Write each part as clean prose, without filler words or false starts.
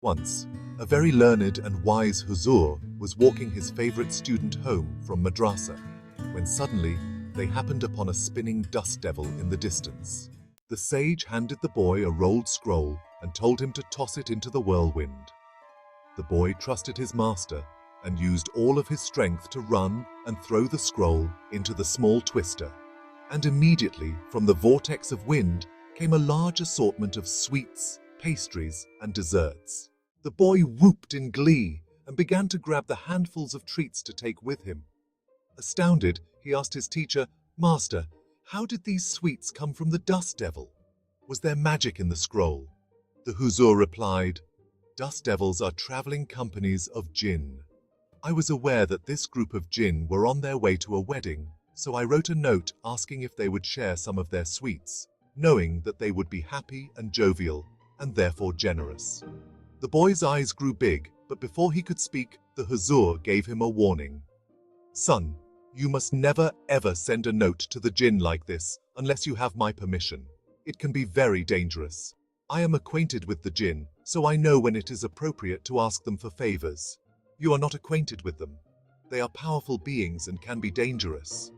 Once, a very learned and wise Huzur was walking his favorite student home from madrasa, when suddenly they happened upon a spinning dust devil in the distance. The sage handed the boy a rolled scroll and told him to toss it into the whirlwind. The boy trusted his master and used all of his strength to run and throw the scroll into the small twister. And immediately, from the vortex of wind, came a large assortment of sweets, pastries, and desserts. The boy whooped in glee and began to grab the handfuls of treats to take with him. Astounded, he asked his teacher, "Master, how did these sweets come from the dust devil? Was there magic in the scroll?" The Huzur replied, "Dust devils are traveling companies of jinn. I was aware that this group of jinn were on their way to a wedding, so I wrote a note asking if they would share some of their sweets, knowing that they would be happy and jovial, and therefore generous." The boy's eyes grew big, but before he could speak, the Huzur gave him a warning. "Son, you must never ever send a note to the jinn like this unless you have my permission. It can be very dangerous. I am acquainted with the jinn, so I know when it is appropriate to ask them for favors. You are not acquainted with them. They are powerful beings and can be dangerous."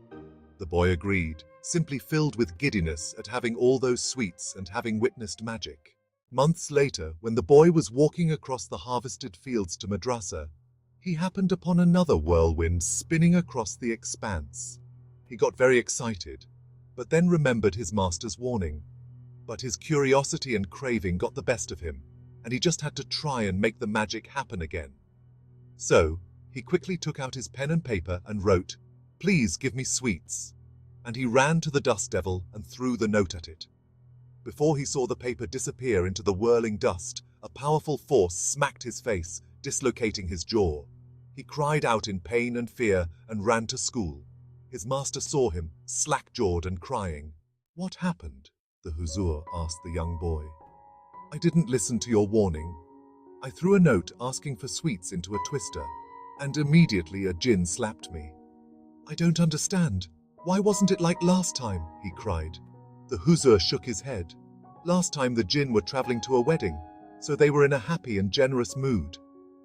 The boy agreed, simply filled with giddiness at having all those sweets and having witnessed magic. Months later, when the boy was walking across the harvested fields to madrasa, he happened upon another whirlwind spinning across the expanse. He got very excited, but then remembered his master's warning. But his curiosity and craving got the best of him, and he just had to try and make the magic happen again. So, he quickly took out his pen and paper and wrote, "Please give me sweets." And he ran to the dust devil and threw the note at it. Before he saw the paper disappear into the whirling dust, a powerful force smacked his face, dislocating his jaw. He cried out in pain and fear and ran to school. His master saw him, slack-jawed and crying. "What happened?" the Huzur asked the young boy. "I didn't listen to your warning. I threw a note asking for sweets into a twister, and immediately a jinn slapped me. I don't understand. Why wasn't it like last time?" he cried. The Huzur shook his head. "Last time the jinn were traveling to a wedding, so they were in a happy and generous mood.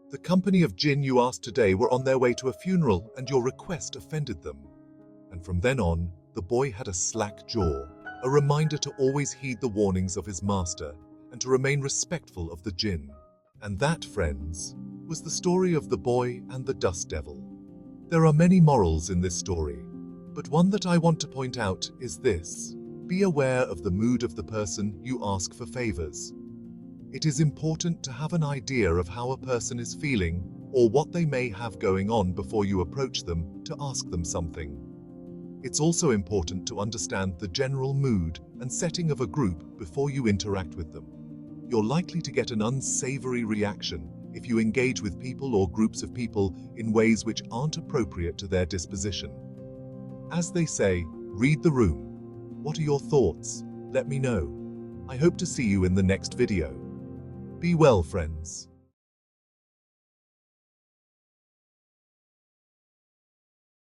The company of jinn you asked today were on their way to a funeral and your request offended them." And from then on, the boy had a slack jaw, a reminder to always heed the warnings of his master and to remain respectful of the jinn. And that, friends, was the story of the boy and the dust devil. There are many morals in this story, but one that I want to point out is this: be aware of the mood of the person you ask for favors. It is important to have an idea of how a person is feeling or what they may have going on before you approach them to ask them something. It's also important to understand the general mood and setting of a group before you interact with them. You're likely to get an unsavory reaction if you engage with people or groups of people in ways which aren't appropriate to their disposition. As they say, read the room. What are your thoughts? Let me know. I hope to see you in the next video. Be well, friends.